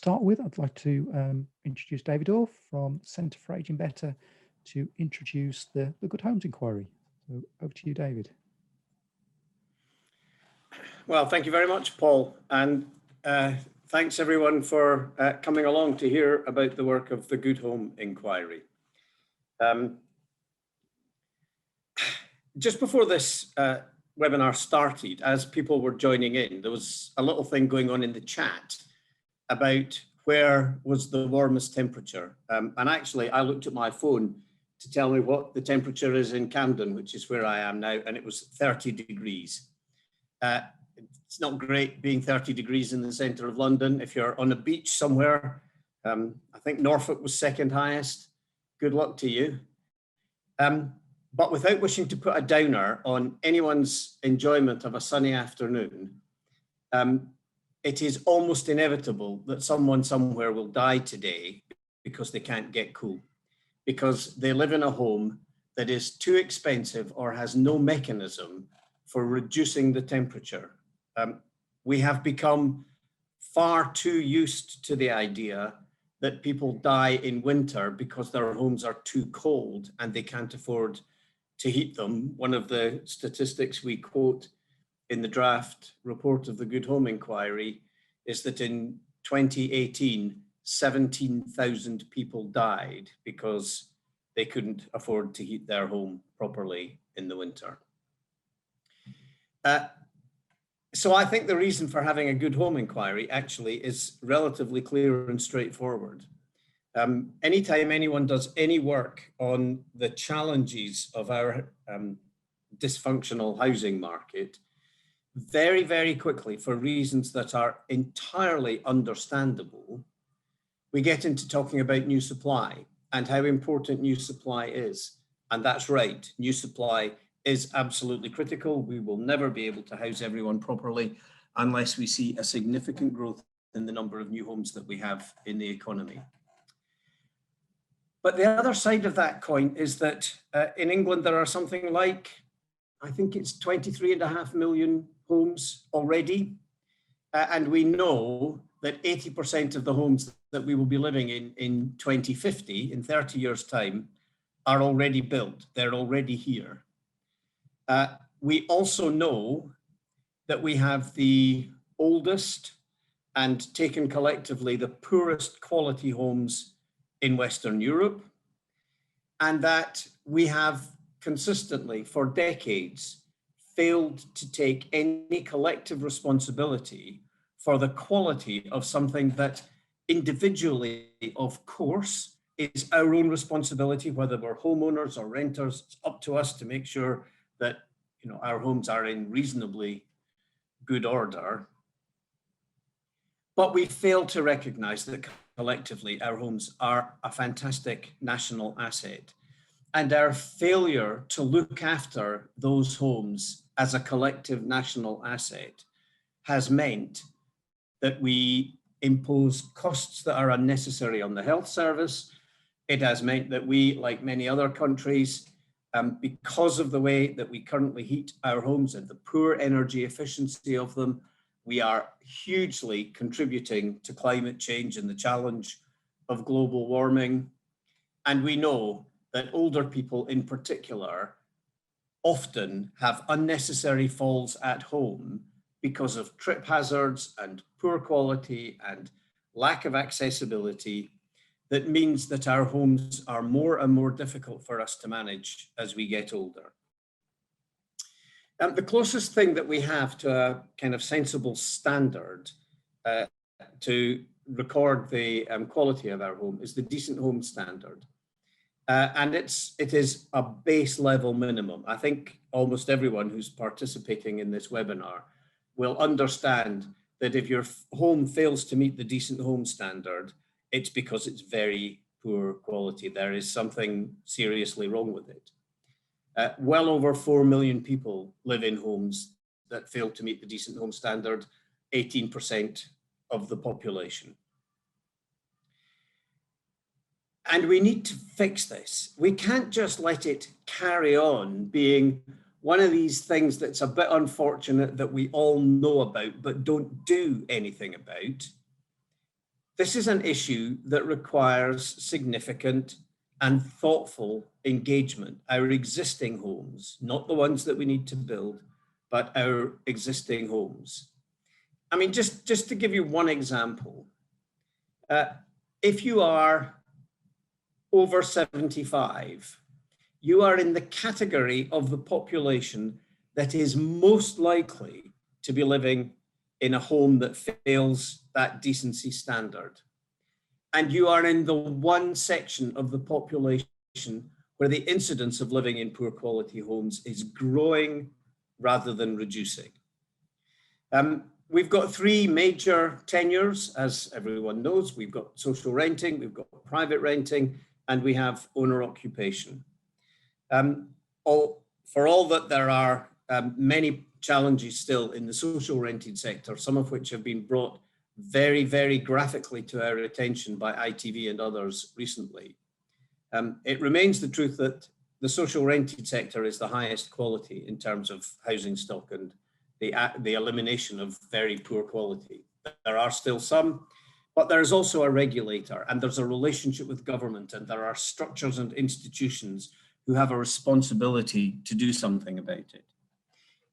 start with, I'd like to introduce David Orr from Centre for Ageing Better to introduce the Good Homes Inquiry. So over to you, David. Well, thank you very much, Paul. And thanks everyone for coming along to hear about the work of the Good Home Inquiry. Just before this webinar started, as people were joining in, there was a little thing going on in the chat about where was the warmest temperature. And actually, I looked at my phone to tell me what the temperature is in Camden, which is where I am now, and it was 30 degrees. It's not great being 30 degrees in the centre of London. If you're on a beach somewhere, I think Norfolk was second highest. Good luck to you. But without wishing to put a downer on anyone's enjoyment of a sunny afternoon, it is almost inevitable that someone somewhere will die today because they can't get cool, because they live in a home that is too expensive or has no mechanism for reducing the temperature. We have become far too used to the idea that people die in winter because their homes are too cold and they can't afford to heat them. One of the statistics we quote in the draft report of the Good Home Inquiry is that in 2018, 17,000 people died because they couldn't afford to heat their home properly in the winter. So I think the reason for having a Good Home Inquiry actually is relatively clear and straightforward. Anytime anyone does any work on the challenges of our dysfunctional housing market, very, very quickly, for reasons that are entirely understandable, we get into talking about new supply and how important new supply is. And that's right, new supply is absolutely critical. We will never be able to house everyone properly unless we see a significant growth in the number of new homes that we have in the economy. But the other side of that coin is that in England, there are something like, I think it's 23.5 million homes already. And we know that 80% of the homes that we will be living in 2050, in 30 years' time, are already built. They're already here. We also know that we have the oldest and, taken collectively, the poorest quality homes in Western Europe, and that we have consistently, for decades, failed to take any collective responsibility for the quality of something that individually, of course, is our own responsibility, whether we're homeowners or renters. It's up to us to make sure that our homes are in reasonably good order. But we fail to recognize that collectively our homes are a fantastic national asset. And our failure to look after those homes as a collective national asset has meant that we impose costs that are unnecessary on the health service. It has meant that we, like many other countries, because of the way that we currently heat our homes and the poor energy efficiency of them, we are hugely contributing to climate change and the challenge of global warming. And we know that older people in particular often have unnecessary falls at home because of trip hazards and poor quality and lack of accessibility. That means that our homes are more and more difficult for us to manage as we get older. The closest thing that we have to a kind of sensible standard to record the quality of our home is the Decent Home Standard. And it is a base level minimum. I think almost everyone who's participating in this webinar will understand that if your home fails to meet the Decent Home Standard, it's because it's very poor quality. There is something seriously wrong with it. Well over 4 million people live in homes that fail to meet the Decent Home Standard, 18% of the population. And we need to fix this. We can't just let it carry on being one of these things that's a bit unfortunate that we all know about but don't do anything about. this is an issue that requires significant and thoughtful engagement. Our existing homes, not the ones that we need to build, but our existing homes. I mean, just to give you one example, if you are over 75, you are in the category of the population that is most likely to be living in a home that fails that decency standard. And you are in the one section of the population where the incidence of living in poor quality homes is growing rather than reducing. We've got three major tenures, as everyone knows. We've got social renting, we've got private renting, and we have owner occupation. For all that there are many challenges still in the social rented sector, some of which have been brought very, very graphically to our attention by ITV and others recently. It remains the truth that the social rented sector is the highest quality in terms of housing stock and the elimination of very poor quality. There are still some, but there's also a regulator, and there's a relationship with government, and there are structures and institutions who have a responsibility to do something about it.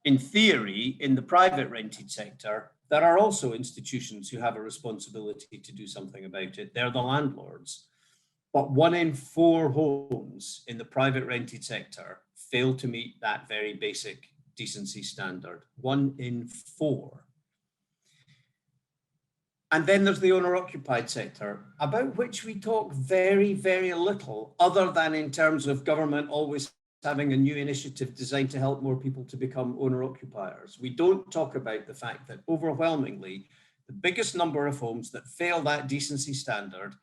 In theory, in the private rented sector, there are also institutions who have a responsibility to do something about it. They're the landlords. But 1 in 4 homes in the private rented sector fail to meet that very basic decency standard. 1 in 4. And then there's the owner-occupied sector, about which we talk very, very little, other than in terms of government always having a new initiative designed to help more people to become owner-occupiers. We don't talk about the fact that overwhelmingly, the biggest number of homes that fail that decency standard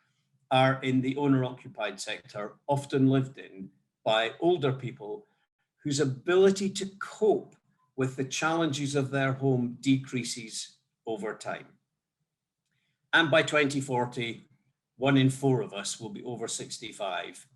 are in the owner-occupied sector, often lived in by older people whose ability to cope with the challenges of their home decreases over time. And by 2040, 1 in 4 of us will be over 65.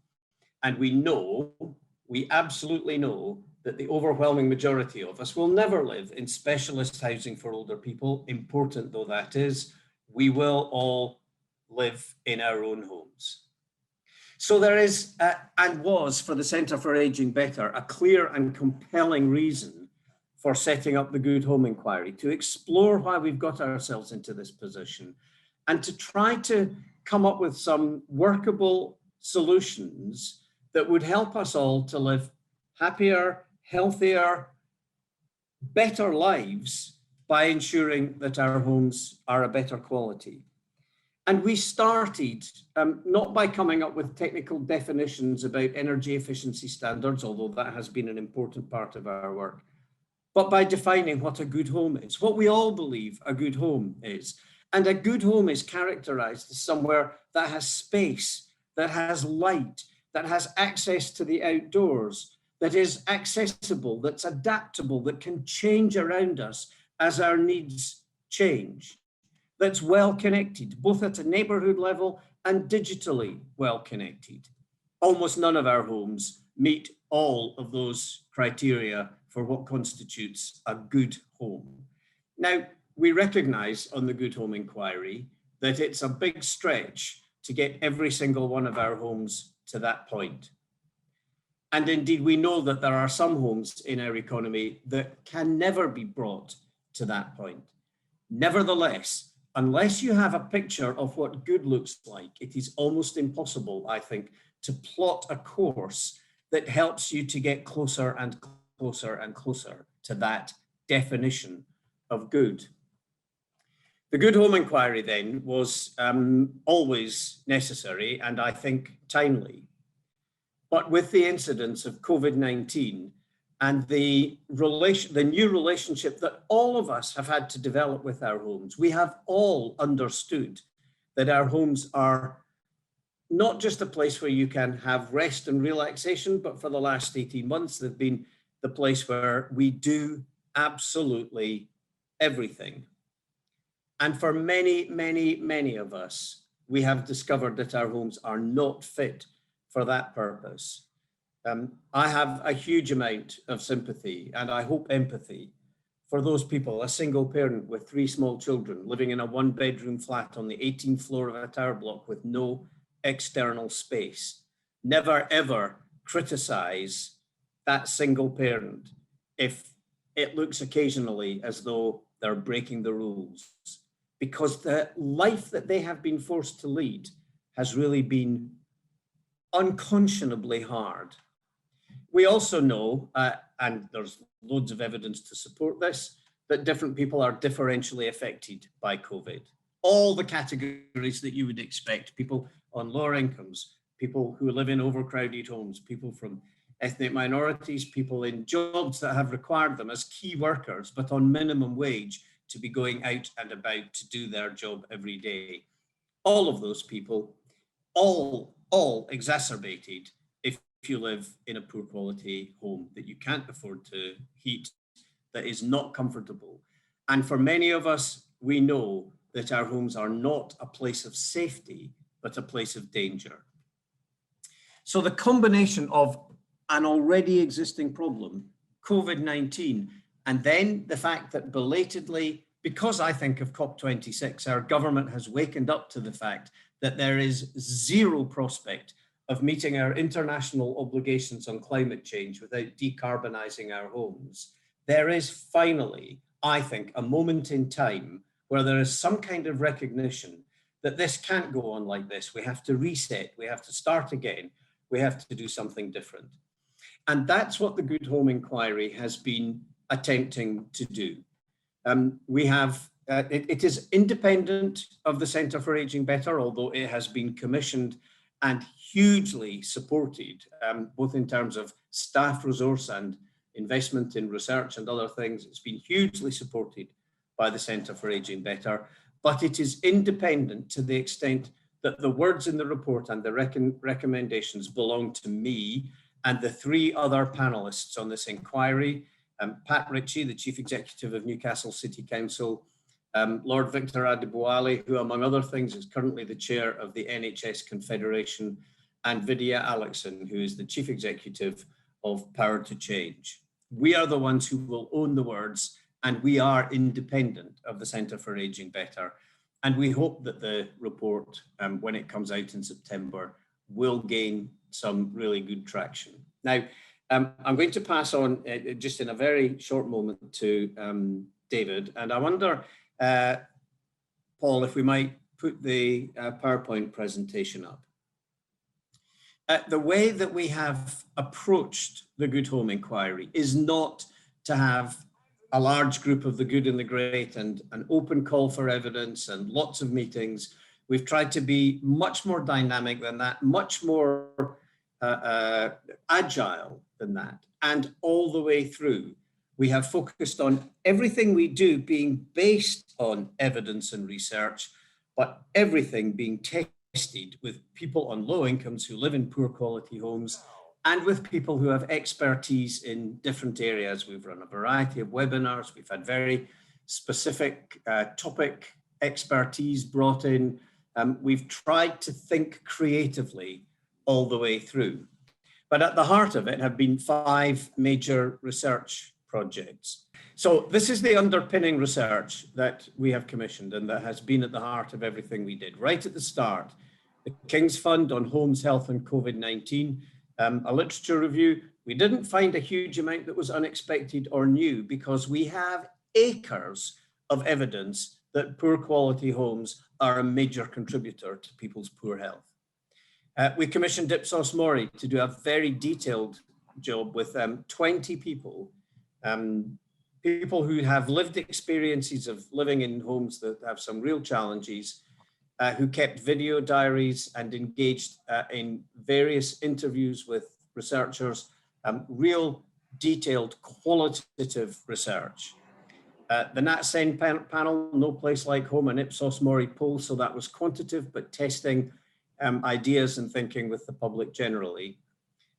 And we absolutely know that the overwhelming majority of us will never live in specialist housing for older people, important though that is. We will all live in our own homes. So there is, and was for the Centre for Ageing Better, a clear and compelling reason for setting up the Good Home Inquiry, to explore why we've got ourselves into this position and to try to come up with some workable solutions that would help us all to live happier, healthier, better lives by ensuring that our homes are a better quality. And we started not by coming up with technical definitions about energy efficiency standards, although that has been an important part of our work, but by defining what a good home is, what we all believe a good home is. And a good home is characterized as somewhere that has space, that has light, that has access to the outdoors, that is accessible, that's adaptable, that can change around us as our needs change, that's well connected, both at a neighborhood level and digitally well connected. Almost none of our homes meet all of those criteria for what constitutes a good home. Now, we recognize on the Good Home Inquiry that it's a big stretch to get every single one of our homes to that point. And indeed, we know that there are some homes in our economy that can never be brought to that point. Nevertheless, unless you have a picture of what good looks like, it is almost impossible, I think, to plot a course that helps you to get closer and closer and closer to that definition of good. The Good Home Inquiry then was always necessary and I think timely. But with the incidence of COVID-19 and the new relationship that all of us have had to develop with our homes, we have all understood that our homes are not just a place where you can have rest and relaxation, but for the last 18 months, they've been the place where we do absolutely everything. And for many, many, many of us, we have discovered that our homes are not fit for that purpose. I have a huge amount of sympathy and I hope empathy for those people, a single parent with 3 small children living in a 1-bedroom flat on the 18th floor of a tower block with no external space. Never ever criticize that single parent if it looks occasionally as though they're breaking the rules, because the life that they have been forced to lead has really been unconscionably hard. We also know, and there's loads of evidence to support this, that different people are differentially affected by COVID. All the categories that you would expect, people on lower incomes, people who live in overcrowded homes, people from ethnic minorities, people in jobs that have required them as key workers, but on minimum wage to be going out and about to do their job every day. All of those people, all exacerbated if you live in a poor quality home that you can't afford to heat, that is not comfortable. And for many of us, we know that our homes are not a place of safety, but a place of danger. So the combination of an already existing problem, COVID-19, and then the fact that belatedly, because I think of COP26, our government has wakened up to the fact that there is zero prospect of meeting our international obligations on climate change without decarbonising our homes. There is finally, I think, a moment in time where there is some kind of recognition that this can't go on like this. We have to reset, we have to start again, we have to do something different. And that's what the Good Home Inquiry has been attempting to do. It is independent of the Centre for Ageing Better, although it has been commissioned and hugely supported, both in terms of staff resource and investment in research and other things. It's been hugely supported by the Centre for Ageing Better, but it is independent to the extent that the words in the report and the recommendations belong to me and the 3 other panelists on this inquiry, Pat Ritchie, the Chief Executive of Newcastle City Council, Lord Victor Adeboale, who among other things is currently the chair of the NHS Confederation, and Vidya Alexon, who is the Chief Executive of Power to Change. We are the ones who will own the words, and we are independent of the Centre for Ageing Better. And we hope that the report, when it comes out in September, will gain some really good traction. Now, I'm going to pass on just in a very short moment to David, and I wonder, Paul, if we might put the PowerPoint presentation up. The way that we have approached the Good Home Inquiry is not to have a large group of the good and the great and an open call for evidence and lots of meetings. We've tried to be much more dynamic than that, much more agile than that. And all the way through, we have focused on everything we do being based on evidence and research, but everything being tested with people on low incomes who live in poor quality homes and with people who have expertise in different areas. We've run a variety of webinars. We've had very specific topic expertise brought in. We've tried to think creatively all the way through. But at the heart of it have been 5 major research projects. So this is the underpinning research that we have commissioned and that has been at the heart of everything we did. Right at the start, the King's Fund on Homes, Health and COVID-19, a literature review. We didn't find a huge amount that was unexpected or new because we have acres of evidence that poor quality homes are a major contributor to people's poor health. We commissioned Ipsos Mori to do a very detailed job with 20 people, people who have lived experiences of living in homes that have some real challenges, who kept video diaries and engaged in various interviews with researchers, real detailed qualitative research. The NatSen panel, No Place Like Home, and Ipsos Mori poll, so that was quantitative, but testing ideas and thinking with the public generally.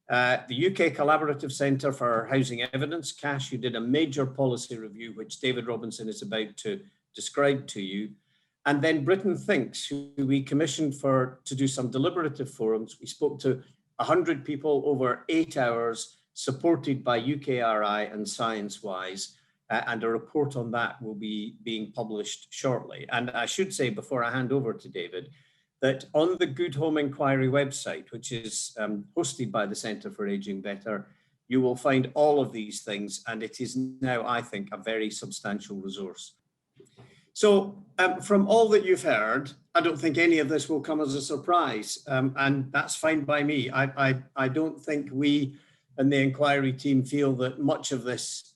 The UK Collaborative Centre for Housing Evidence, CASH, who did a major policy review, which David Robinson is about to describe to you. And then Britain Thinks, who we commissioned to do some deliberative forums. We spoke to 100 people over 8 hours, supported by UKRI and ScienceWise, and a report on that will be being published shortly. And I should say, before I hand over to David, that on the Good Home Inquiry website, which is hosted by the Centre for Ageing Better, you will find all of these things, and it is now, I think, a very substantial resource. So from all that you've heard, I don't think any of this will come as a surprise, and that's fine by me. I don't think we and the inquiry team feel that much of this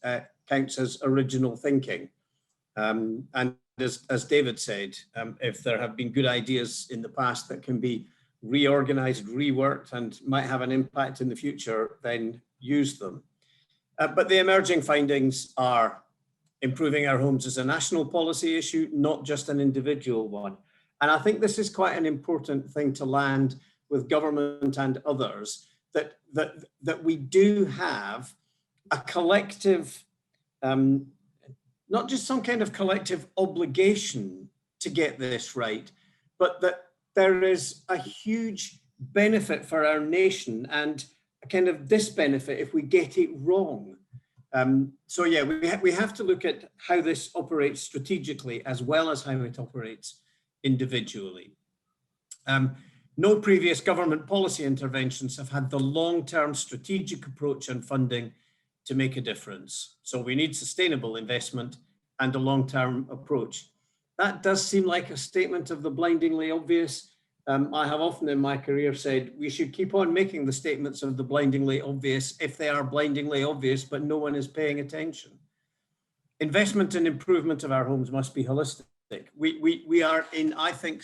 counts as original thinking. And as David said, if there have been good ideas in the past that can be reorganized, reworked, and might have an impact in the future, then use them. But the emerging findings are improving our homes as a national policy issue, not just an individual one. And I think this is quite an important thing to land with government and others, that we do have a collective, not just some kind of collective obligation to get this right, but that there is a huge benefit for our nation and a kind of disbenefit if we get it wrong. So yeah, we have to look at how this operates strategically as well as how it operates individually. No previous government policy interventions have had the long-term strategic approach and funding to make a difference. So we need sustainable investment and a long-term approach. That does seem like a statement of the blindingly obvious. I have often in my career said we should keep on making the statements of the blindingly obvious if they are blindingly obvious, but no one is paying attention. Investment and improvement of our homes must be holistic. We are in, I think,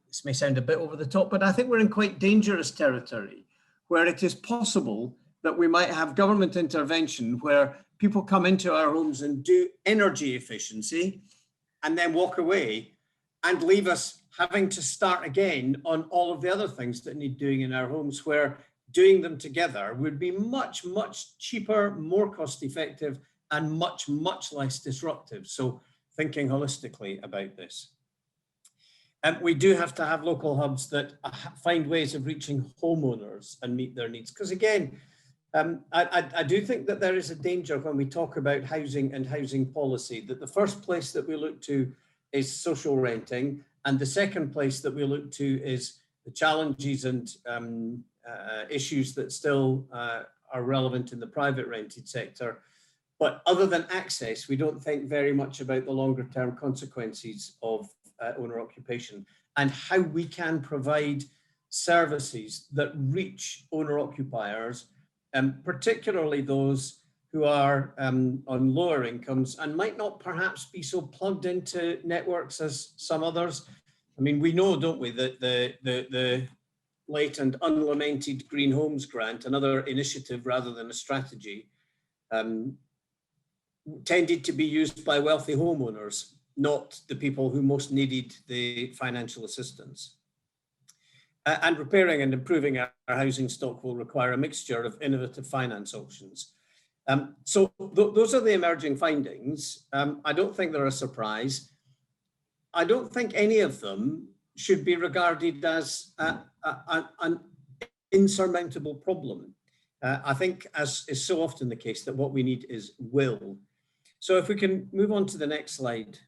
this may sound a bit over the top, but I think we're in quite dangerous territory where it is possible that we might have government intervention where people come into our homes and do energy efficiency and then walk away and leave us having to start again on all of the other things that need doing in our homes, where doing them together would be much, much cheaper, more cost effective, and much, much less disruptive. So thinking holistically about this. We do have to have local hubs that find ways of reaching homeowners and meet their needs. Because again, I do think that there is a danger when we talk about housing and housing policy, that the first place that we look to is social renting, and the second place that we look to is the challenges and issues that still are relevant in the private rented sector. But other than access, we don't think very much about the longer term consequences of owner occupation and how we can provide services that reach owner occupiers, particularly those who are on lower incomes and might not perhaps be so plugged into networks as some others. I mean, we know, don't we, that the late and unlamented Green Homes Grant, another initiative rather than a strategy, tended to be used by wealthy homeowners, not the people who most needed the financial assistance. And repairing and improving our housing stock will require a mixture of innovative finance options. So those are the emerging findings. I don't think they're a surprise. I don't think any of them should be regarded as an insurmountable problem. I think, as is so often the case, that what we need is will. So if we can move on to the next slide,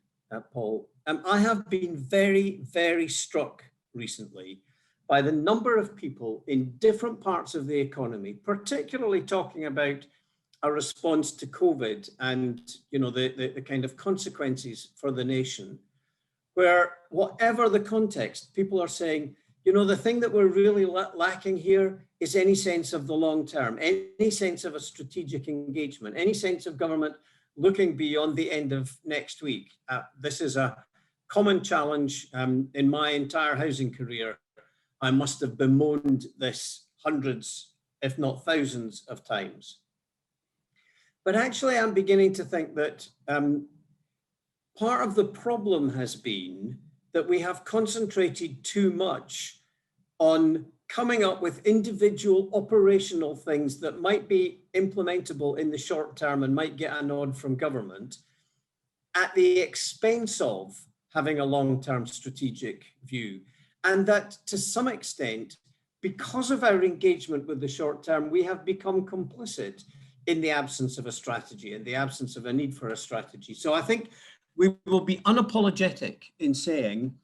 Paul. I have been very, very struck recently by the number of people in different parts of the economy, particularly talking about a response to COVID and the kind of consequences for the nation, where whatever the context, people are saying, the thing that we're really lacking here is any sense of the long term, any sense of a strategic engagement, any sense of government looking beyond the end of next week. This is a common challenge in my entire housing career. I must have bemoaned this hundreds, if not thousands of times. But actually, I'm beginning to think that part of the problem has been that we have concentrated too much on coming up with individual operational things that might be implementable in the short term and might get a nod from government at the expense of having a long-term strategic view. And that to some extent, because of our engagement with the short term, we have become complicit in the absence of a strategy, in the absence of a need for a strategy. So I think we will be unapologetic in saying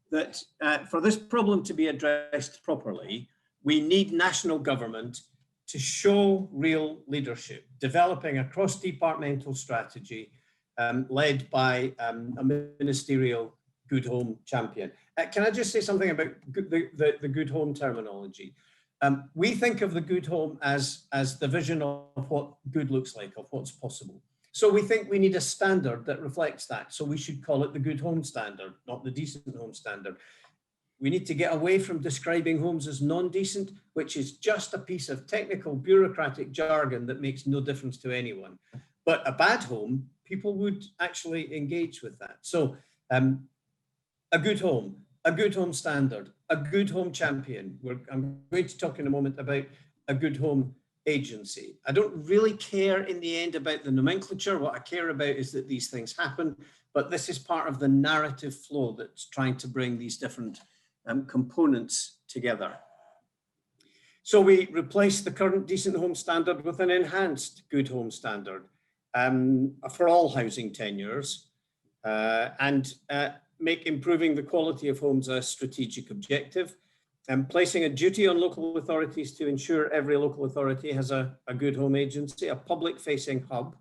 that for this problem to be addressed properly, we need national government to show real leadership, developing a cross-departmental strategy led by a ministerial good home champion. Can I just say something about the good home terminology? We think of the good home as the vision of what good looks like, of what's possible. So we think we need a standard that reflects that. So we should call it the good home standard, not the decent home standard. We need to get away from describing homes as non-decent, which is just a piece of technical bureaucratic jargon that makes no difference to anyone. But a bad home, people would actually engage with that. So a good home standard, a good home champion. I'm going to talk in a moment about a good home agency. I don't really care in the end about the nomenclature. What I care about is that these things happen, but this is part of the narrative flow that's trying to bring these different components together. So we replace the current decent home standard with an enhanced good home standard for all housing tenures, and make improving the quality of homes a strategic objective, and placing a duty on local authorities to ensure every local authority has a good home agency, a public-facing hub.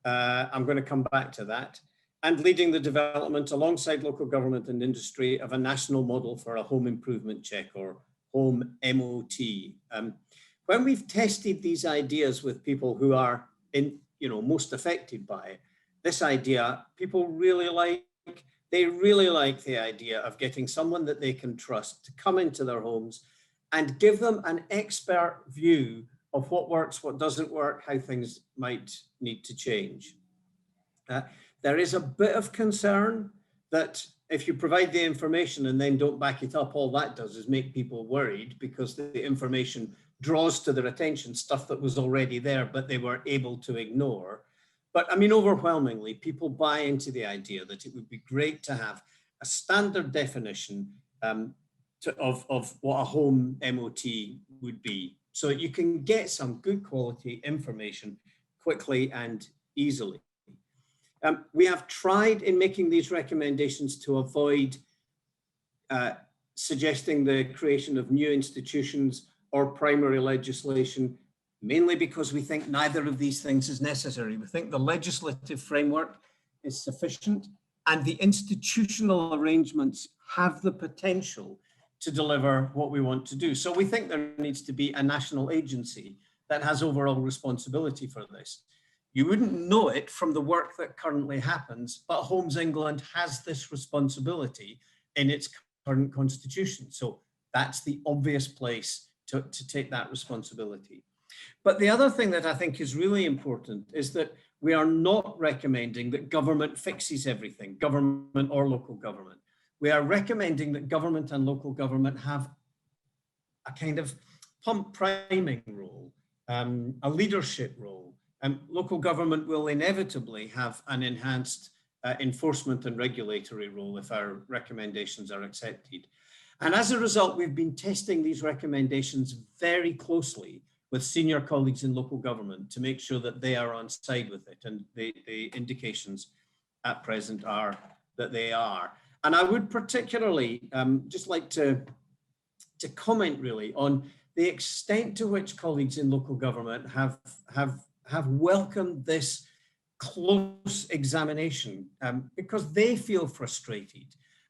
I'm going to come back to that. And leading the development alongside local government and industry of a national model for a home improvement check, or home MOT. When we've tested these ideas with people who are most affected by it, this idea, people really like. They really like the idea of getting someone that they can trust to come into their homes and give them an expert view of what works, what doesn't work, how things might need to change. There is a bit of concern that if you provide the information and then don't back it up, all that does is make people worried, because the information draws to their attention stuff that was already there, but they were able to ignore. But I mean, overwhelmingly, people buy into the idea that it would be great to have a standard definition of what a home MOT would be, so that you can get some good quality information quickly and easily. We have tried in making these recommendations to avoid suggesting the creation of new institutions or primary legislation, mainly because we think neither of these things is necessary. We think the legislative framework is sufficient, and the institutional arrangements have the potential to deliver what we want to do. So we think there needs to be a national agency that has overall responsibility for this. You wouldn't know it from the work that currently happens, but Homes England has this responsibility in its current constitution. So that's the obvious place to take that responsibility. But the other thing that I think is really important is that we are not recommending that government fixes everything, government or local government. We are recommending that government and local government have a kind of pump priming role, a leadership role. Local government will inevitably have an enhanced enforcement and regulatory role if our recommendations are accepted. And as a result, we've been testing these recommendations very closely with senior colleagues in local government to make sure that they are on side with it. And the indications at present are that they are. And I would particularly just like to comment really on the extent to which colleagues in local government have welcomed this close examination, because they feel frustrated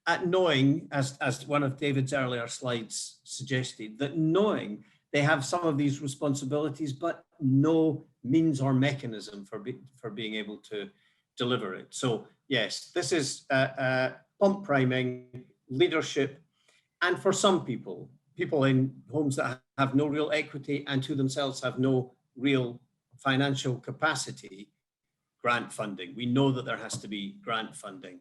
at knowing, as one of David's earlier slides suggested, that knowing they have some of these responsibilities, but no means or mechanism for being able to deliver it. So yes, this is pump priming, leadership, and for some people in homes that have no real equity and who themselves have no real financial capacity, grant funding. We know that there has to be grant funding,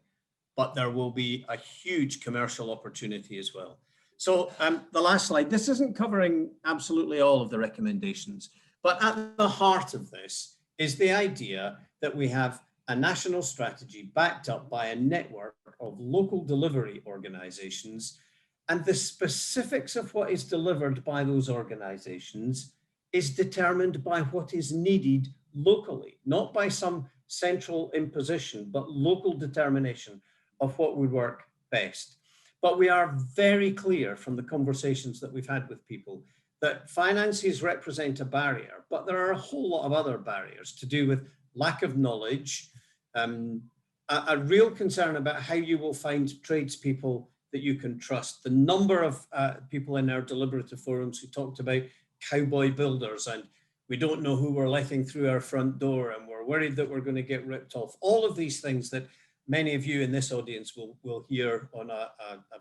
but there will be a huge commercial opportunity as well. So the last slide, this isn't covering absolutely all of the recommendations, but at the heart of this is the idea that we have a national strategy backed up by a network of local delivery organizations, and the specifics of what is delivered by those organizations is determined by what is needed locally, not by some central imposition, but local determination of what would work best. But we are very clear from the conversations that we've had with people that finances represent a barrier, but there are a whole lot of other barriers to do with lack of knowledge, a real concern about how you will find tradespeople that you can trust. The number of people in our deliberative forums who talked about cowboy builders and we don't know who we're letting through our front door and we're worried that we're going to get ripped off. All of these things that many of you in this audience will hear on a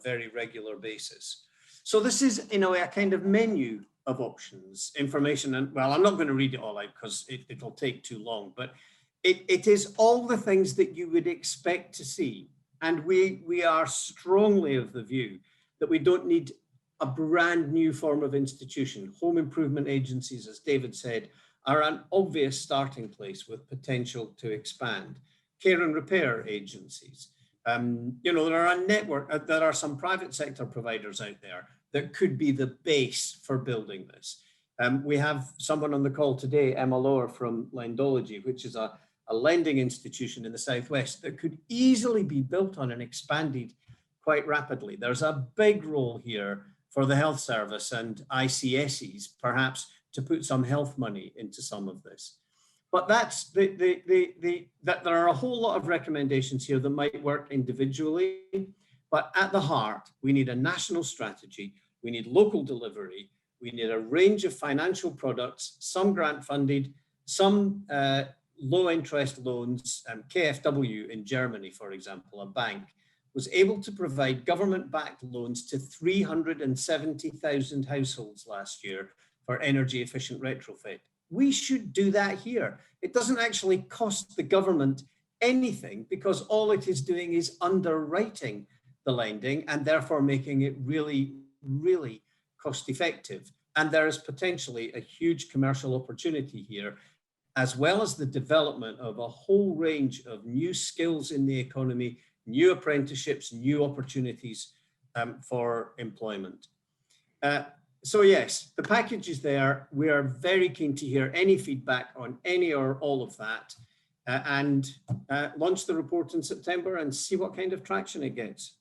very regular basis. So this is, in a way, a kind of menu of options, information, and well, I'm not going to read it all out because it'll take too long, but it is all the things that you would expect to see. And we are strongly of the view that we don't need a brand new form of institution. Home improvement agencies, as David said, are an obvious starting place with potential to expand. Care and repair agencies. You know, there are a network, there are some private sector providers out there that could be the base for building this. We have someone on the call today, Emma Lower from Lendology, which is a lending institution in the Southwest that could easily be built on and expanded quite rapidly. There's a big role here for the health service and ICSEs, perhaps, to put some health money into some of this. But that's that there are a whole lot of recommendations here that might work individually, but at the heart, we need a national strategy, we need local delivery, we need a range of financial products, some grant funded, some low interest loans. KfW in Germany, for example, a bank, was able to provide government-backed loans to 370,000 households last year for energy efficient retrofit. We should do that here. It doesn't actually cost the government anything because all it is doing is underwriting the lending and therefore making it really, really cost effective. And there is potentially a huge commercial opportunity here, as well as the development of a whole range of new skills in the economy, new apprenticeships, new opportunities for employment. So yes, the package is there. We are very keen to hear any feedback on any or all of that and launch the report in September and see what kind of traction it gets.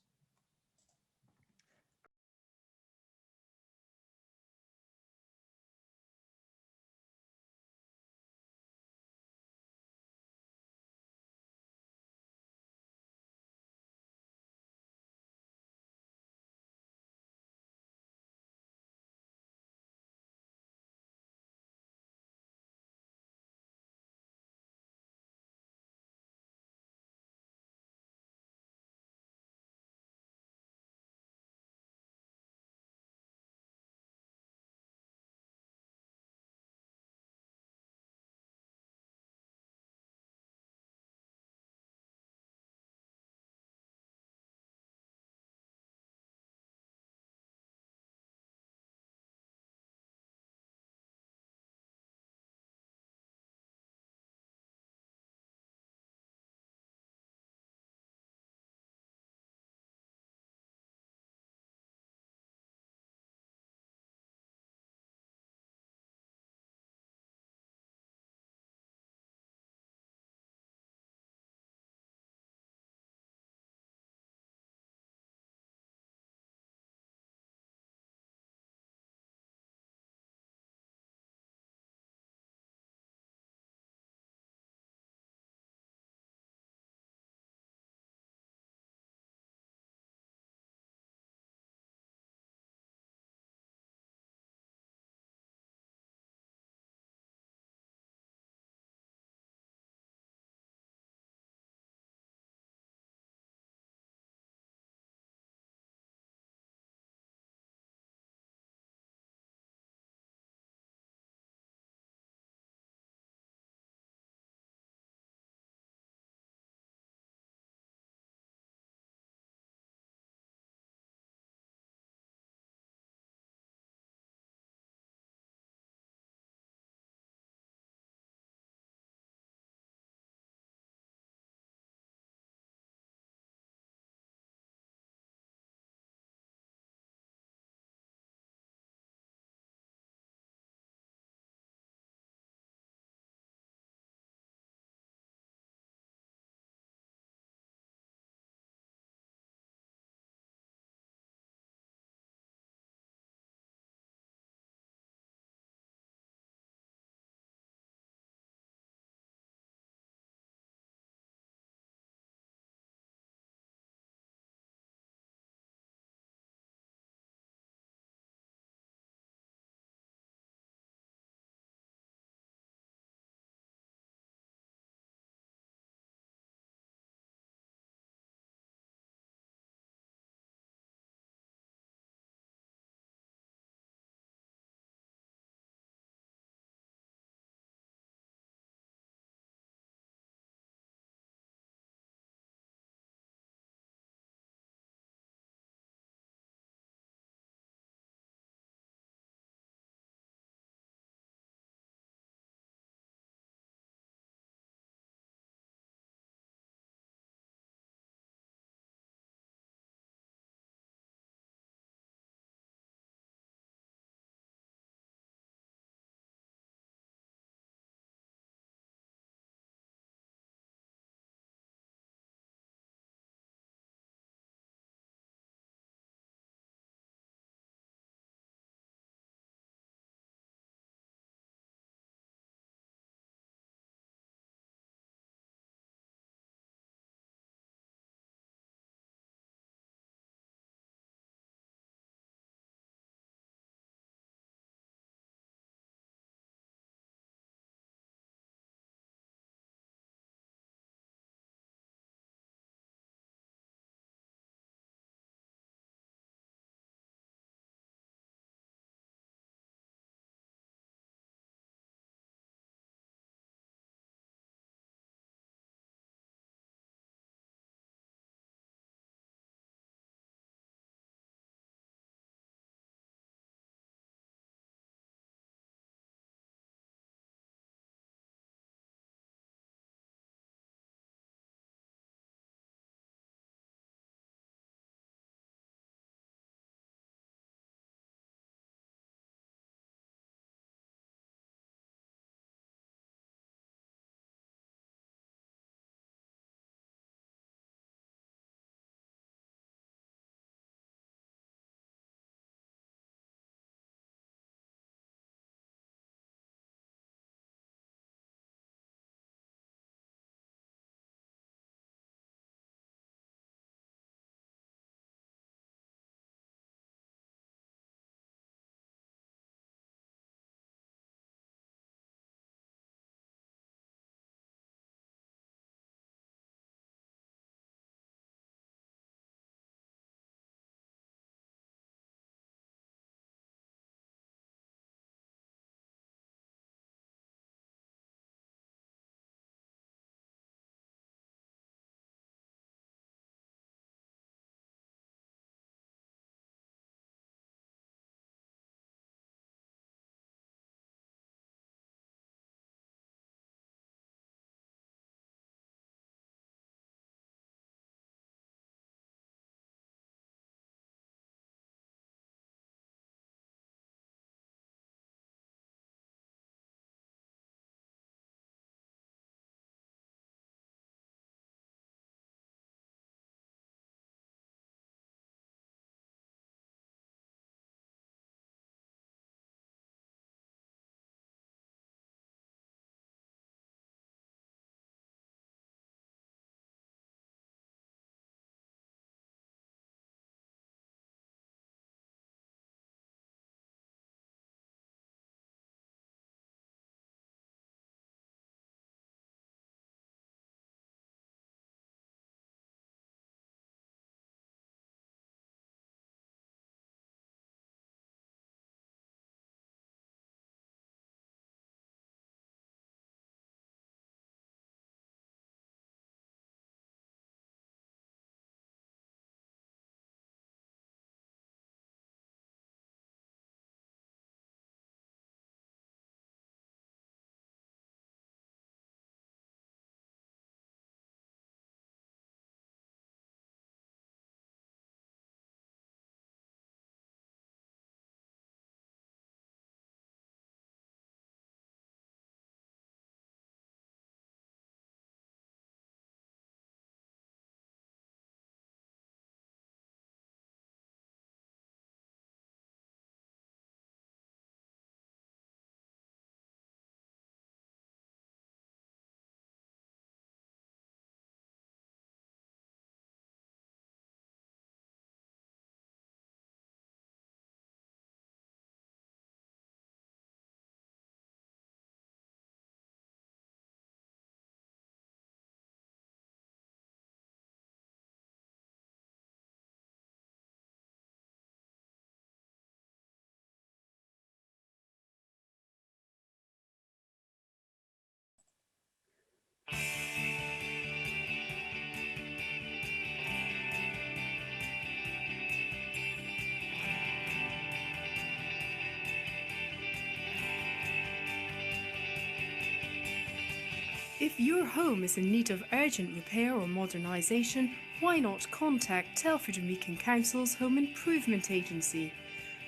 If your home is in need of urgent repair or modernisation, why not contact Telford and Wrekin Council's Home Improvement Agency?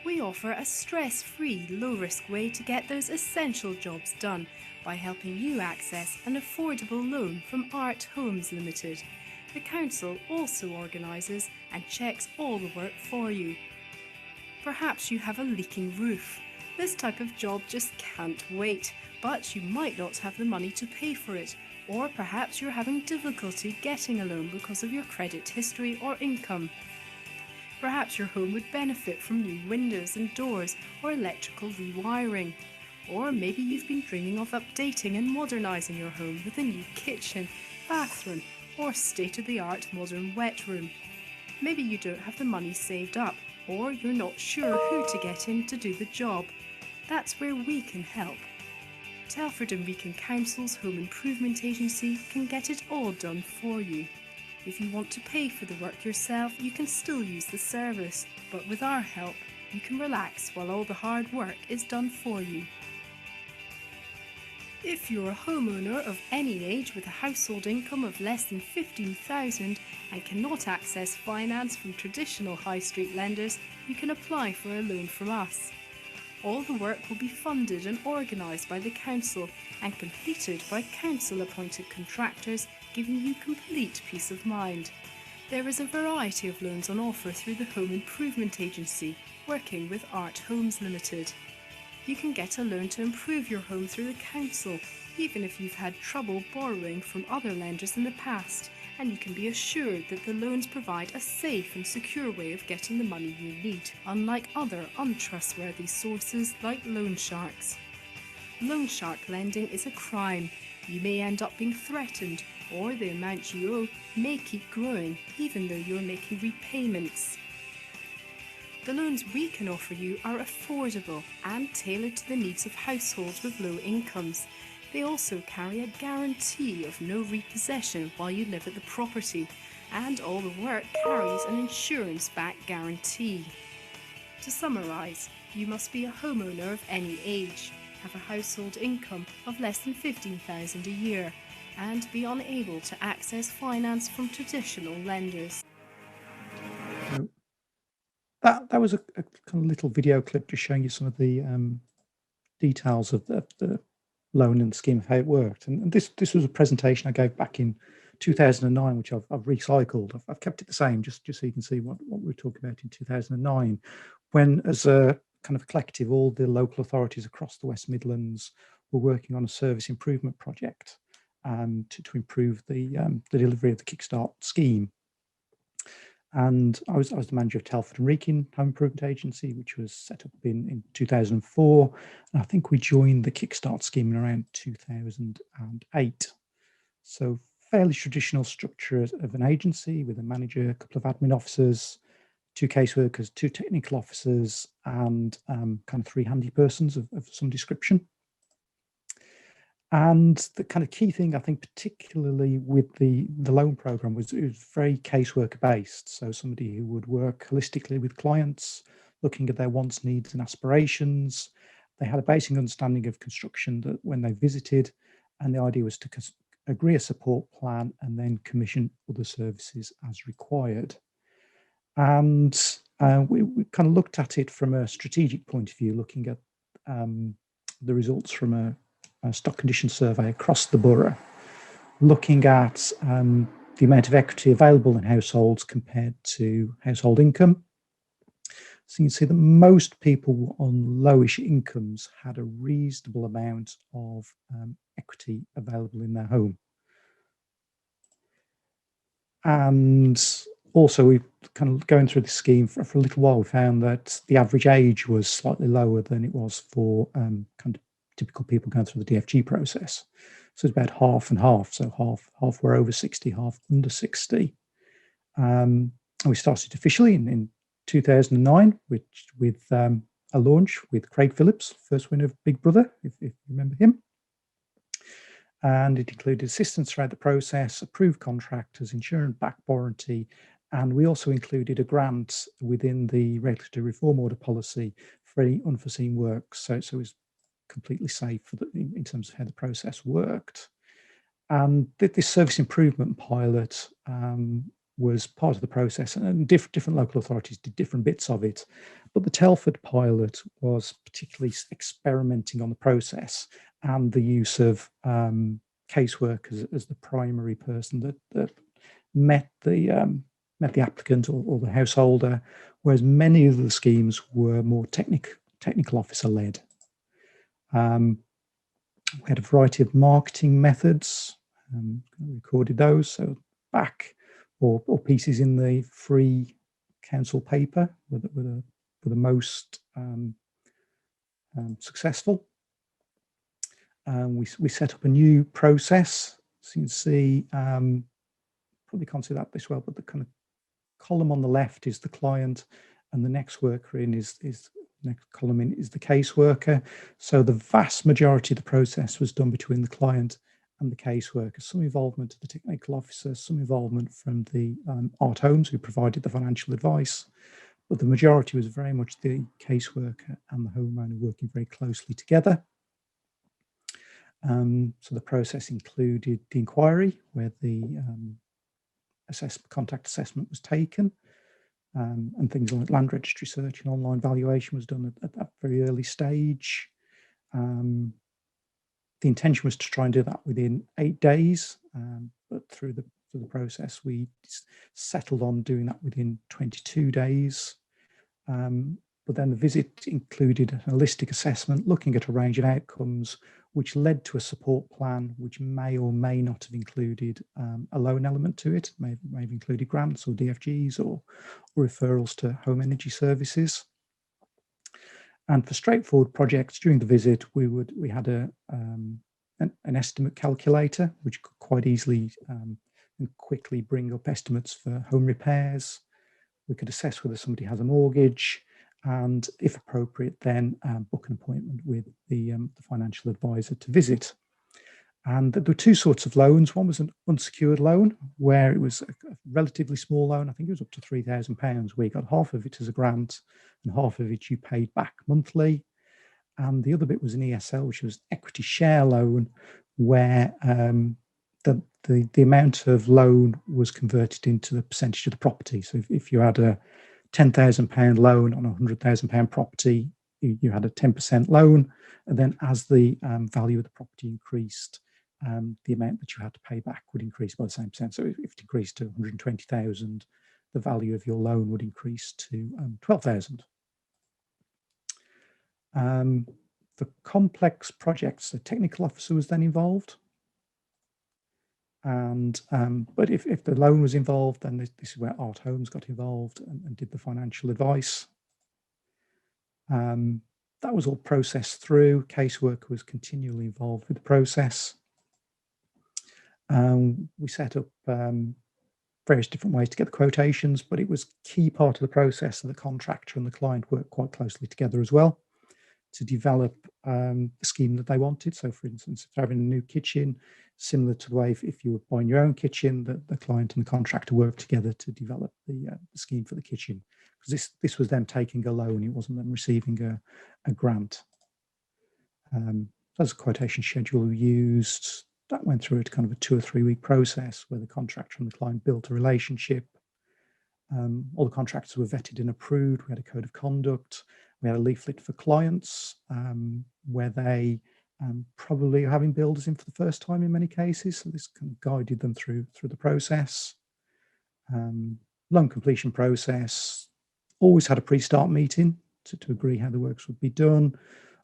We offer a stress-free, low-risk way to get those essential jobs done by helping you access an affordable loan from Art Homes Limited. The council also organises and checks all the work for you. Perhaps you have a leaking roof. This type of job just can't wait, but you might not have the money to pay for it, or perhaps you're having difficulty getting a loan because of your credit history or income. Perhaps your home would benefit from new windows and doors or electrical rewiring. Or maybe you've been dreaming of updating and modernising your home with a new kitchen, bathroom, or state-of-the-art modern wet room. Maybe you don't have the money saved up, or you're not sure who to get in to do the job. That's where we can help. Telford and Wrekin Council's Home Improvement Agency can get it all done for you. If you want to pay for the work yourself, you can still use the service, but with our help, you can relax while all the hard work is done for you. If you're a homeowner of any age with a household income of less than £15,000 and cannot access finance from traditional high street lenders, you can apply for a loan from us. All the work will be funded and organised by the council and completed by council-appointed contractors, giving you complete peace of mind. There is a variety of loans on offer through the Home Improvement Agency, working with Art Homes Limited. You can get a loan to improve your home through the council, even if you've had trouble borrowing from other lenders in the past, and you can be assured that the loans provide a safe and secure way of getting the money you need, unlike other untrustworthy sources like loan sharks. Loan shark lending is a crime. You may end up being threatened, or the amount you owe may keep growing even though you're making repayments. The loans we can offer you are affordable and tailored to the needs of households with low incomes. They also carry a guarantee of no repossession while you live at the property, and all the work carries an insurance-backed guarantee. To summarise, you must be a homeowner of any age, have a household income of less than £15,000 a year, and be unable to access finance from traditional lenders. So that was a kind of little video clip just showing you some of the details of the loan and the scheme of how it worked. And this was a presentation I gave back in 2009, which I've recycled. I've kept it the same just so you can see what we were talking about in 2009, when as a kind of collective, all the local authorities across the West Midlands were working on a service improvement project to improve the delivery of the Kickstart scheme. And I was the manager of Telford and Wrekin Home Improvement Agency, which was set up in 2004. And I think we joined the Kickstart scheme in around 2008. So fairly traditional structure of an agency with a manager, a couple of admin officers, 2 caseworkers, 2 technical officers, and kind of 3 handy persons of some description. And the kind of key thing, I think, particularly with the loan program, was it was very caseworker based. So somebody who would work holistically with clients, looking at their wants, needs, and aspirations. They had a basic understanding of construction that when they visited, and the idea was to agree a support plan and then commission other services as required. And we kind of looked at it from a strategic point of view, looking at the results from a stock condition survey across the borough, looking at the amount of equity available in households compared to household income. So you can see that most people on lowish incomes had a reasonable amount of equity available in their home. And also, we kind of going through the scheme for a little while, we found that the average age was slightly lower than it was for kind of typical people going through the DFG process. So it's about half and half. So half were over 60, half under 60. And we started officially in 2009, with a launch with Craig Phillips, first winner of Big Brother, if you remember him. And it included assistance throughout the process, approved contractors, insurance-backed warranty, and we also included a grant within the regulatory reform order policy for any unforeseen work. So it was completely safe in terms of how the process worked. And this service improvement pilot was part of the process, and different local authorities did different bits of it. But the Telford pilot was particularly experimenting on the process and the use of caseworkers as the primary person that met the applicant or the householder, whereas many of the schemes were more technical officer led. We had a variety of marketing methods, recorded those. So back or pieces in the free council paper were the most successful. We set up a new process. So you can see, probably can't see that this well, but the kind of column on the left is the client, and the next worker in is next column in is the caseworker. So the vast majority of the process was done between the client and the caseworker. Some involvement of the technical officer, some involvement from the Art Homes who provided the financial advice, but the majority was very much the caseworker and the homeowner working very closely together. So the process included the inquiry, where the contact assessment was taken, and things like land registry search and online valuation was done at that very early stage. The intention was to try and do that within 8 days, but through the process, we settled on doing that within 22 days. But then the visit included a holistic assessment looking at a range of outcomes, which led to a support plan, which may or may not have included a loan element to it, may have included grants or DFGs or referrals to home energy services. And for straightforward projects during the visit, we had an estimate calculator, which could quite easily and quickly bring up estimates for home repairs. We could assess whether somebody has a mortgage, and if appropriate, then book an appointment with the financial advisor to visit. And there were two sorts of loans. One was an unsecured loan, where it was a relatively small loan. I think it was up to £3,000, where you got half of it as a grant and half of it you paid back monthly. And the other bit was an ESL, which was equity share loan, where the amount of loan was converted into the percentage of the property. So if you had a £10,000 loan on a £100,000 property, you had a 10% loan, and then as the value of the property increased, the amount that you had to pay back would increase by the same percent. So if it increased to 120,000, the value of your loan would increase to 12,000. For complex projects, the technical officer was then involved. And but if the loan was involved, then this is where Art Homes got involved and did the financial advice. That was all processed through. Caseworker was continually involved with the process. We set up various different ways to get the quotations, but it was key part of the process, and the contractor and the client worked quite closely together as well to develop the scheme that they wanted. So for instance, if they're having a new kitchen, similar to the way if you were buying your own kitchen, the client and the contractor worked together to develop the scheme for the kitchen. Because this was them taking a loan, it wasn't them receiving a grant. As a quotation schedule we used, that went through a kind of a 2 or 3 week process where the contractor and the client built a relationship. All the contractors were vetted and approved. We had a code of conduct. We had a leaflet for clients where they probably are having builders in for the first time in many cases. So this kind of guided them through the process. Loan completion process. Always had a pre-start meeting to agree how the works would be done.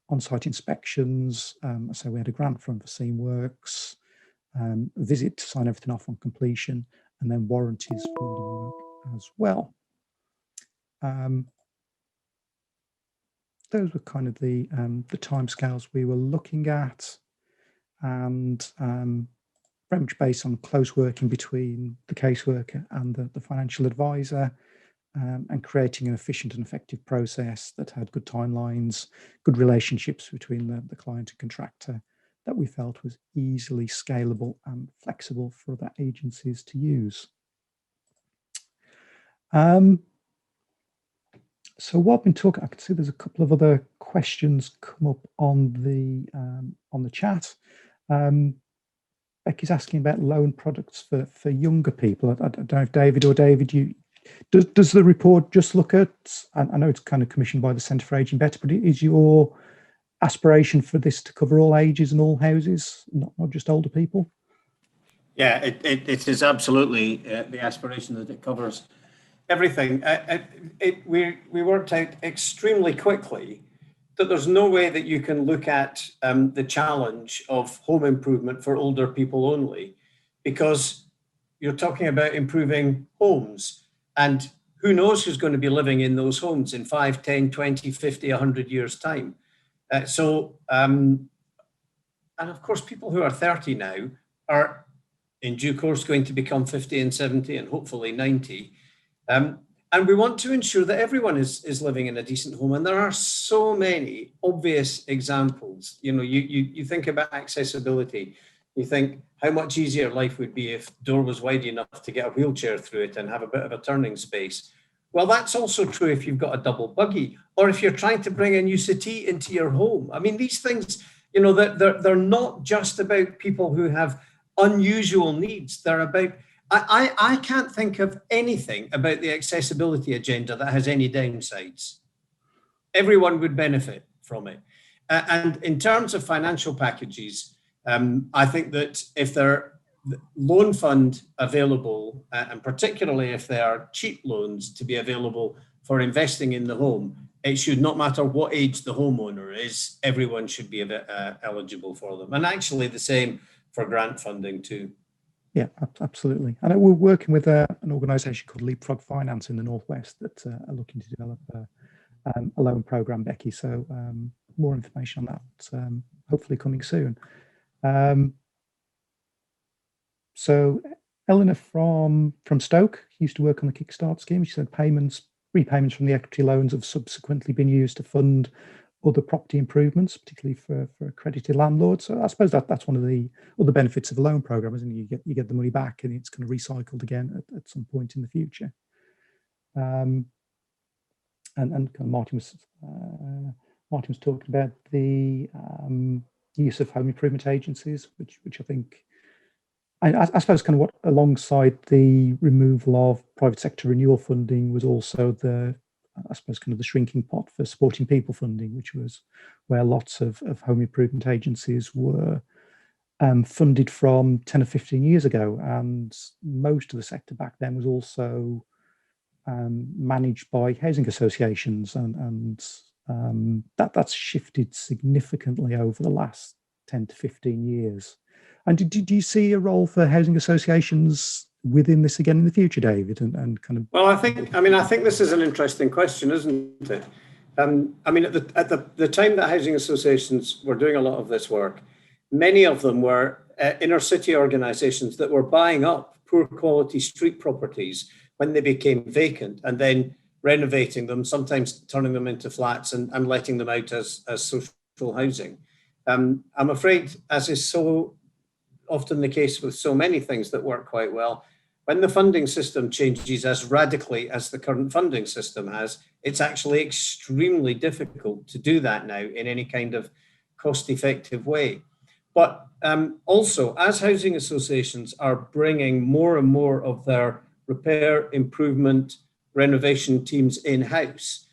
On-site inspections. So we had a grant for unforeseen works. A visit to sign everything off on completion, and then warranties for all the work as well. Those were kind of the timescales we were looking at, and very much based on close working between the caseworker and the financial advisor, and creating an efficient and effective process that had good timelines, good relationships between the client and contractor, that we felt was easily scalable and flexible for other agencies to use. So what I've been talking, I can see there's a couple of other questions come up on the chat. Becky's asking about loan products for younger people. I don't know if David, does the report just look at, I know it's kind of commissioned by the Centre for Ageing Better, but is your aspiration for this to cover all ages and all houses, not just older people? Yeah, it is absolutely the aspiration that it covers everything. We worked out extremely quickly that there's no way that you can look at the challenge of home improvement for older people only, because you're talking about improving homes, and who knows who's going to be living in those homes in 5, 10, 20, 50, 100 years time. And of course, people who are 30 now are in due course going to become 50 and 70 and hopefully 90. And we want to ensure that everyone is living in a decent home. And there are so many obvious examples. You know, you think about accessibility. You think how much easier life would be if the door was wide enough to get a wheelchair through it and have a bit of a turning space. Well, that's also true if you've got a double buggy, or if you're trying to bring a new settee into your home. I mean, these things, you know, they're not just about people who have unusual needs. They're about, I can't think of anything about the accessibility agenda that has any downsides. Everyone would benefit from it. And in terms of financial packages, I think that if they're loan fund available, and particularly if there are cheap loans to be available for investing in the home, it should not matter what age the homeowner is, everyone should be eligible for them. And actually the same for grant funding too. Yeah, absolutely. I know we're working with an organisation called Leapfrog Finance in the Northwest that are looking to develop a loan programme, Becky. So more information on that hopefully coming soon. So Eleanor from Stoke used to work on the Kickstart scheme. She said repayments from the equity loans have subsequently been used to fund other property improvements, particularly for accredited landlords. So I suppose that's one of the other benefits of a loan program, isn't it? You get the money back and it's kind of recycled again at some point in the future. And kind of Martin was talking about the use of home improvement agencies, which I think, I suppose kind of what alongside the removal of private sector renewal funding was also I suppose kind of the shrinking pot for supporting people funding, which was where lots of home improvement agencies were funded from 10 or 15 years ago. And most of the sector back then was also managed by housing associations, and that's shifted significantly over the last 10 to 15 years. And did you see a role for housing associations within this again in the future, David? And kind of, well, I think this is an interesting question, isn't it? I mean, at the time that housing associations were doing a lot of this work, many of them were inner city organisations that were buying up poor quality street properties when they became vacant and then renovating them, sometimes turning them into flats and letting them out as social housing. I'm afraid, as is so often the case with so many things that work quite well, when the funding system changes as radically as the current funding system has, it's actually extremely difficult to do that now in any kind of cost-effective way. But also, as housing associations are bringing more and more of their repair, improvement, renovation teams in-house,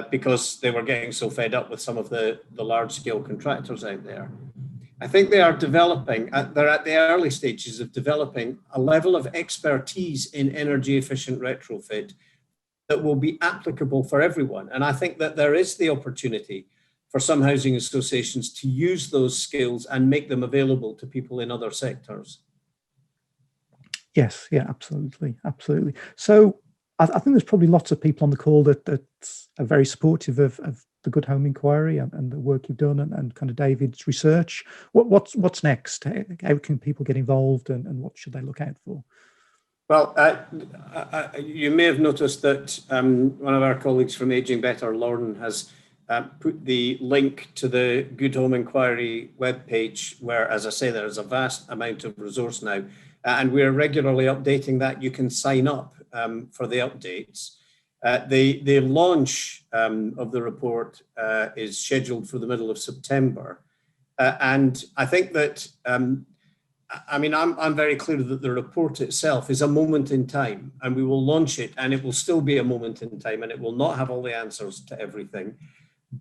because they were getting so fed up with some of the large-scale contractors out there, I think they are developing, they're at the early stages of developing a level of expertise in energy efficient retrofit that will be applicable for everyone. And I think that there is the opportunity for some housing associations to use those skills and make them available to people in other sectors. Yes, yeah, absolutely. So I think there's probably lots of people on the call that are very supportive of the Good Home Inquiry and the work you've done and kind of David's research. What's next? How can people get involved and what should they look out for? Well, you may have noticed that one of our colleagues from Ageing Better, Lauren, has put the link to the Good Home Inquiry webpage, where, as I say, there's a vast amount of resource now, and we're regularly updating that. You can sign up for the updates. The launch of the report is scheduled for the middle of September. And I think that I mean, I'm very clear that the report itself is a moment in time, and we will launch it, and it will still be a moment in time, and it will not have all the answers to everything,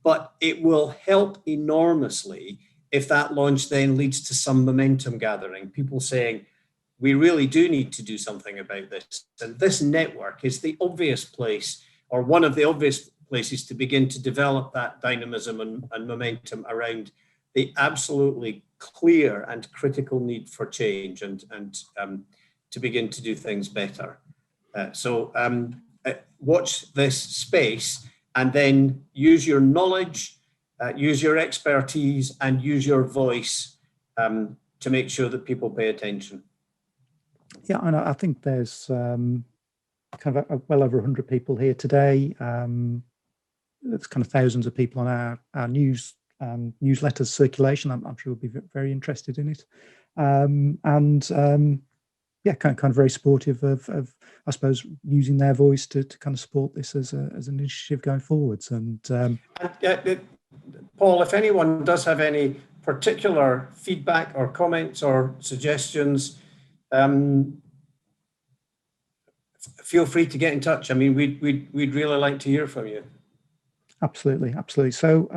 but it will help enormously if that launch then leads to some momentum gathering, people saying, we really do need to do something about this. And this network is the obvious place, or one of the obvious places, to begin to develop that dynamism and momentum around the absolutely clear and critical need for change and to begin to do things better. So watch this space and then use your knowledge, use your expertise, and use your voice to make sure that people pay attention. Yeah, and I think there's kind of well over 100 people here today. There's kind of thousands of people on our newsletters circulation. I'm sure we'll be very interested in it. Yeah, kind of very supportive of I suppose using their voice to kind of support this as an initiative going forwards. And Paul, if anyone does have any particular feedback or comments or suggestions, feel free to get in touch. I mean, we'd really like to hear from you. Absolutely. So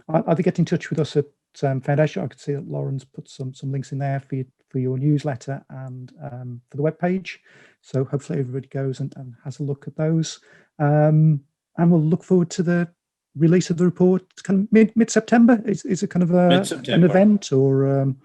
either get in touch with us at Foundation. I could see that Lauren's put some links in there for your newsletter and for the webpage. So hopefully everybody goes and has a look at those. And we'll look forward to the release of the report kind of mid-September. Is it kind of an event or?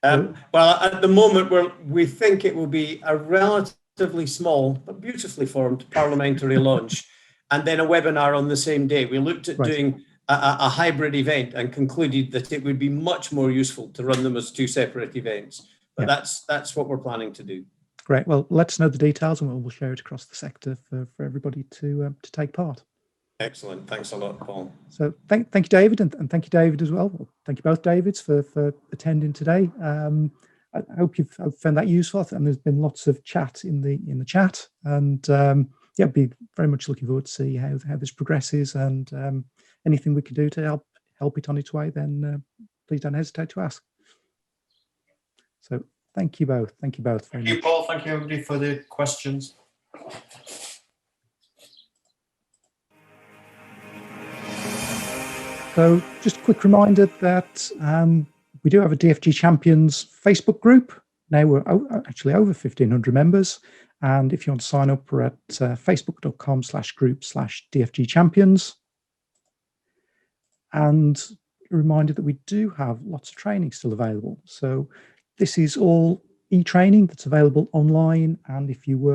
Well, at the moment, we think it will be a relatively small but beautifully formed parliamentary launch, and then a webinar on the same day. We looked at doing a hybrid event and concluded that it would be much more useful to run them as two separate events. But that's what we're planning to do. Great. Well, let us know the details, and we'll share it across the sector for everybody to take part. Excellent. Thanks a lot, Paul. So thank you, David, and thank you, David, as well. Thank you both, Davids, for attending today. I hope you've found that useful, and there's been lots of chat in the chat, and yeah, be very much looking forward to see how this progresses, and anything we can do to help it on its way, then please don't hesitate to ask. So thank you both. Thank you both. Thank you, Paul. Thank you, everybody, for the questions. So just a quick reminder that we do have a DFG Champions Facebook group. Now we're actually over 1,500 members. And if you want to sign up, we're at facebook.com/group/DFG Champions. And a reminder that we do have lots of training still available. So this is all e-training that's available online. And if you work